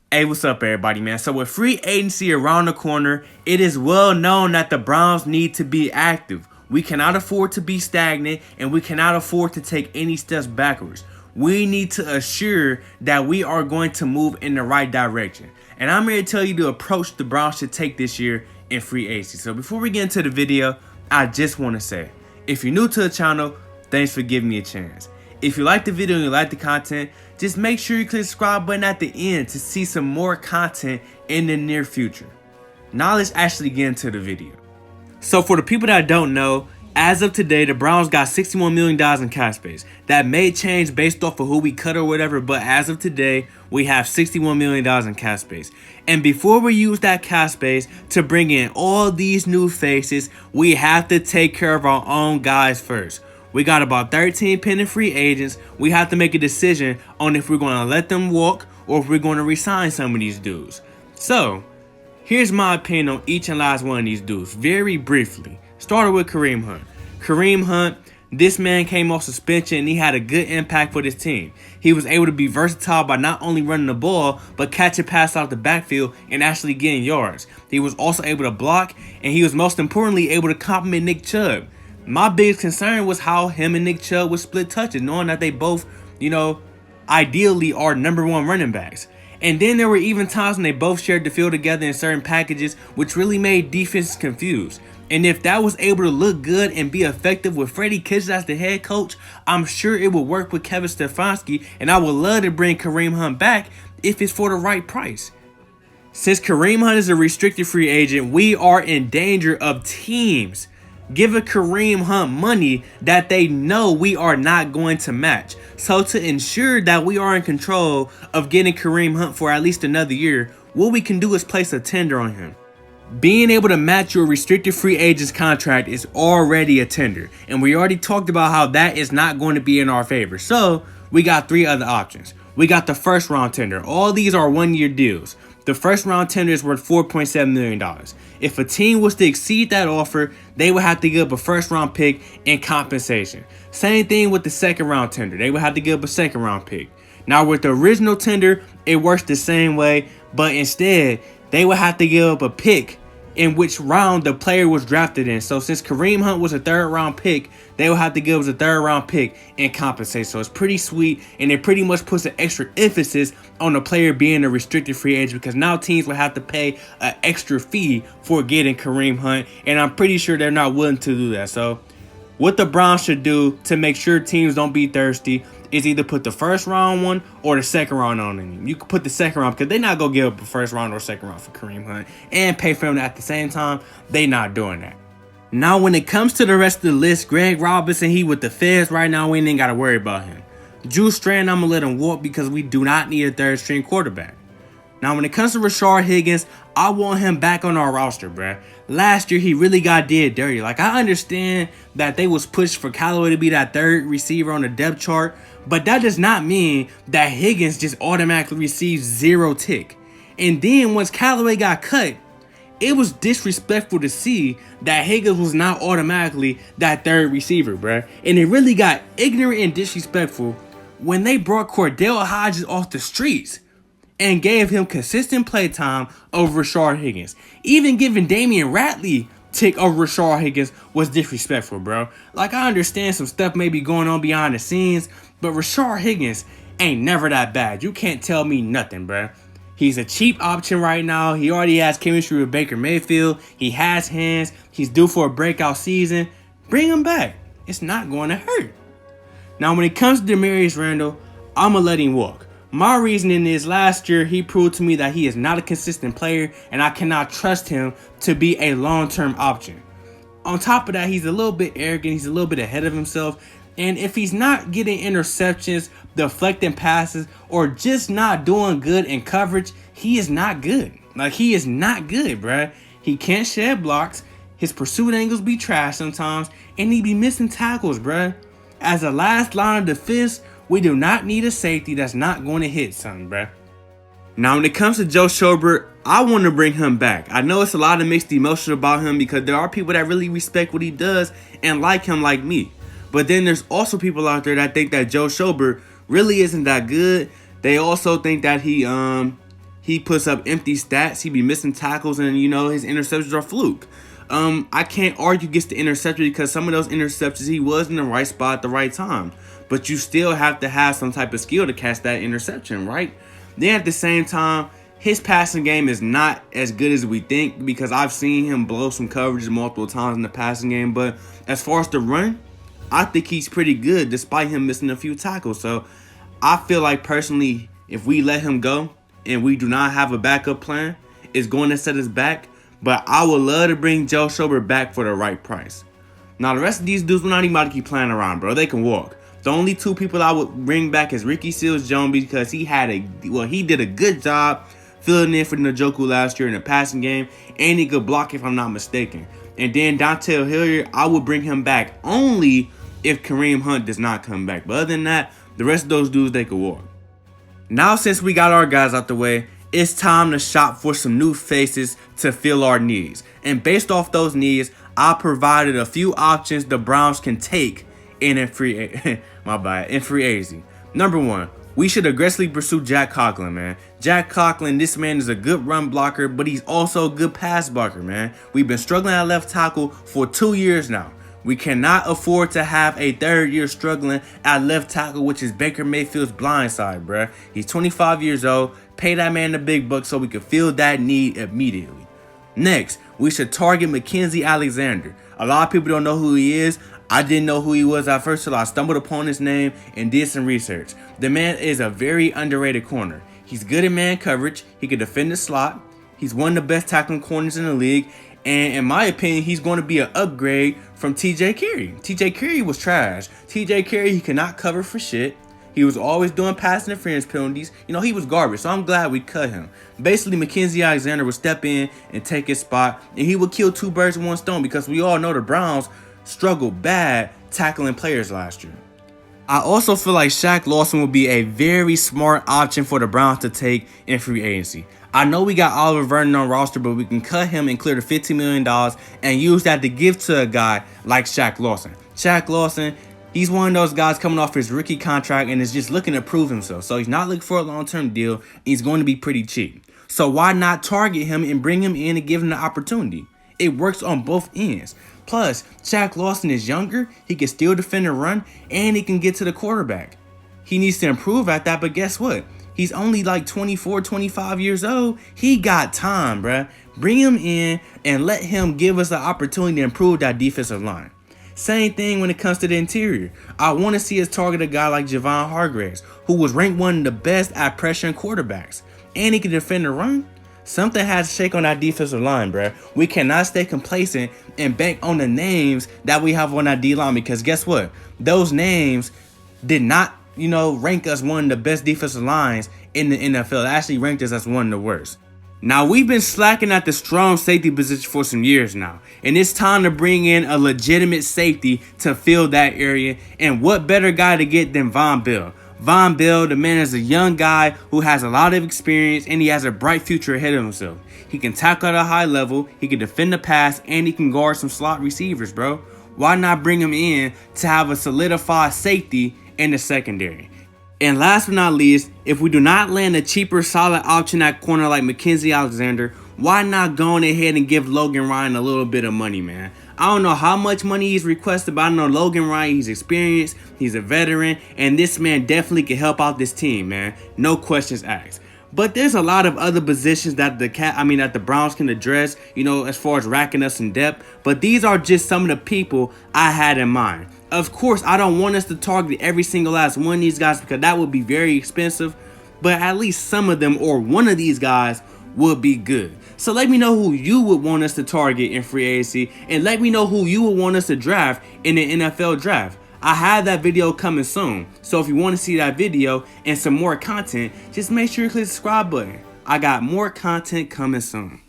Hey, what's up, everybody, man? So with free agency around the corner, it is well known that the Browns need to be active. We cannot afford to be stagnant, and we cannot afford to take any steps backwards. We need to assure that we are going to move in the right direction. And I'm here to tell you the approach the Browns should take this year in free agency. So before we get into the video, I just want to say, if you're new to the channel, thanks for giving me a chance. If you like the video and you like the content, just make sure you click the subscribe button at the end to see some more content in the near future. Now let's actually get into the video. So for the people that don't know, as of today, the Browns got $61 million in cap space. That may change based off of who we cut or whatever, but as of today, we have $61 million in cap space. And before we use that cap space to bring in all these new faces, we have to take care of our own guys first. We got about 13 pending free agents. We have to make a decision on if we're going to let them walk or if we're going to resign some of these dudes. So, here's my opinion on each and last one of these dudes, very briefly. Started with Kareem Hunt. Kareem Hunt, this man came off suspension and he had a good impact for this team. He was able to be versatile by not only running the ball, but catching pass out the backfield and actually getting yards. He was also able to block, and he was most importantly able to compliment Nick Chubb. My biggest concern was how him and Nick Chubb would split touches, knowing that they both, ideally are #1 running backs. And then there were even times when they both shared the field together in certain packages, which really made defenses confused. And if that was able to look good and be effective with Freddie Kitchens as the head coach, I'm sure it would work with Kevin Stefanski, and I would love to bring Kareem Hunt back if it's for the right price. Since Kareem Hunt is a restricted free agent, we are in danger of teams giving Kareem Hunt money that they know we are not going to match. So to ensure that we are in control of getting Kareem Hunt for at least another year, what we can do is place a tender on him. Being able to match your restricted free agent's contract is already a tender, and we already talked about how that is not going to be in our favor. So we got 3 other options. We got the first round tender. All these are 1-year deals. The first round tender is worth $4.7 million. If a team was to exceed that offer, they would have to give up a first round pick in compensation. Same thing with the second round tender. They would have to give up a second round pick. Now with the original tender, it works the same way, but instead, they would have to give up a pick in which round the player was drafted in. So since Kareem Hunt was a 3rd round pick, they would have to give us a 3rd round pick and compensate. So it's pretty sweet, and it pretty much puts an extra emphasis on the player being a restricted free agent, because now teams would have to pay an extra fee for getting Kareem Hunt, and I'm pretty sure they're not willing to do that. So what the Browns should do to make sure teams don't be thirsty is either put the first round one or the second round on him. You can put the second round because they're not going to give up a first round or second round for Kareem Hunt and pay for him at the same time. They not doing that. Now, when it comes to the rest of the list, Greg Robinson, he with the Feds right now. We ain't got to worry about him. Drew Strand, I'm going to let him walk because we do not need a 3rd string quarterback. Now, when it comes to Rashard Higgins, I want him back on our roster, bruh. Last year, he really got did dirty. Like, I understand that they was pushed for Callaway to be that 3rd receiver on the depth chart, but that does not mean that Higgins just automatically receives 0 tick. And then once Callaway got cut, it was disrespectful to see that Higgins was not automatically that 3rd receiver, bruh. And it really got ignorant and disrespectful when they brought Cordell Hodges off the streets and gave him consistent play time over Rashard Higgins. Even giving Damian Ratley tick over Rashard Higgins was disrespectful, bro. Like, I understand some stuff may be going on behind the scenes, but Rashard Higgins ain't never that bad. You can't tell me nothing, bro. He's a cheap option right now. He already has chemistry with Baker Mayfield. He has hands. He's due for a breakout season. Bring him back. It's not going to hurt. Now, when it comes to Demarius Randall, I'm going to let him walk. My reasoning is last year he proved to me that he is not a consistent player, and I cannot trust him to be a long-term option. On top of that, he's a little bit arrogant. He's a little bit ahead of himself. And if he's not getting interceptions, deflecting passes, or just not doing good in coverage, he is not good. Like, he is not good, bruh. He can't shed blocks. His pursuit angles be trash sometimes, and he be missing tackles, bruh. As a last line of defense, we do not need a safety that's not going to hit something, bruh. Now, when it comes to Joe Schobert, I want to bring him back. I know it's a lot of mixed emotions about him because there are people that really respect what he does and like him like me. But then there's also people out there that think that Joe Schobert really isn't that good. They also think that he he puts up empty stats. He be missing tackles, and you know his interceptions are fluke. I can't argue against the interception because some of those interceptions he was in the right spot at the right time. But you still have to have some type of skill to catch that interception, right? Then at the same time, his passing game is not as good as we think because I've seen him blow some coverages multiple times in the passing game. But as far as the run, I think he's pretty good despite him missing a few tackles. So I feel like personally, if we let him go and we do not have a backup plan, it's going to set us back. But I would love to bring Joe Schobert back for the right price. Now, the rest of these dudes, we're not even about to keep playing around, bro. They can walk. The only two people I would bring back is Ricky Seals-Jones because he did a good job filling in for Njoku last year in the passing game, and he could block if I'm not mistaken. And then Dontrell Hilliard, I would bring him back only if Kareem Hunt does not come back. But other than that, the rest of those dudes, they could walk. Now, since we got our guys out the way, it's time to shop for some new faces to fill our needs. And based off those needs, I provided a few options the Browns can take in free agency. Number one, we should aggressively pursue Jack Conklin, man. Jack Conklin, this man is a good run blocker, but he's also a good pass blocker, man. We've been struggling at left tackle for 2 years now. We cannot afford to have a third year struggling at left tackle, which is Baker Mayfield's blind side, bruh. He's 25 years old. Pay that man the big bucks so we can fill that need immediately. Next, we should target Mackenzie Alexander. A lot of people don't know who he is. I didn't know who he was at first till I stumbled upon his name and did some research. The man is a very underrated corner. He's good at man coverage. He can defend the slot. He's one of the best tackling corners in the league. And in my opinion, he's going to be an upgrade from TJ Carey. TJ Carey was trash. TJ Carey, he cannot cover for shit. He was always doing pass interference penalties. You know, he was garbage, so I'm glad we cut him. Basically, Mackenzie Alexander would step in and take his spot, and he would kill two birds with one stone because we all know the Browns struggled bad tackling players last year. I also feel like Shaq Lawson would be a very smart option for the Browns to take in free agency. I know we got Oliver Vernon on roster, but we can cut him and clear the $15 million and use that to give to a guy like Shaq Lawson. Shaq Lawson, he's one of those guys coming off his rookie contract and is just looking to prove himself. So he's not looking for a long-term deal. He's going to be pretty cheap. So why not target him and bring him in and give him the opportunity? It works on both ends. Plus, Shaq Lawson is younger, he can still defend the run, and he can get to the quarterback. He needs to improve at that, but guess what? He's only like 24, 25 years old. He got time, bruh. Bring him in and let him give us the opportunity to improve that defensive line. Same thing when it comes to the interior. I want to see us target a guy like Javon Hargraves, who was ranked one of the best at pressuring quarterbacks. And he can defend the run. Something has to shake on that defensive line, bruh. We cannot stay complacent and bank on the names that we have on that D-line because guess what? Those names did not, rank us one of the best defensive lines in the NFL. They actually ranked us as one of the worst. Now, we've been slacking at the strong safety position for some years now, and it's time to bring in a legitimate safety to fill that area, and what better guy to get than Von Bell? Von Bell, the man, is a young guy who has a lot of experience, and he has a bright future ahead of himself. He can tackle at a high level, he can defend the pass, and he can guard some slot receivers, bro. Why not bring him in to have a solidified safety in the secondary? And last but not least, if we do not land a cheaper, solid option at corner like Mackenzie Alexander, why not go on ahead and give Logan Ryan a little bit of money, man? I don't know how much money he's requested, but I know Logan Ryan, he's experienced, he's a veteran, and this man definitely can help out this team, man. No questions asked. But there's a lot of other positions that the Browns can address, as far as racking us in depth. But these are just some of the people I had in mind. Of course, I don't want us to target every single last one of these guys because that would be very expensive. But at least some of them or one of these guys would be good. So let me know who you would want us to target in free agency, and let me know who you would want us to draft in the NFL draft. I have that video coming soon, so if you want to see that video and some more content, just make sure you click the subscribe button. I got more content coming soon.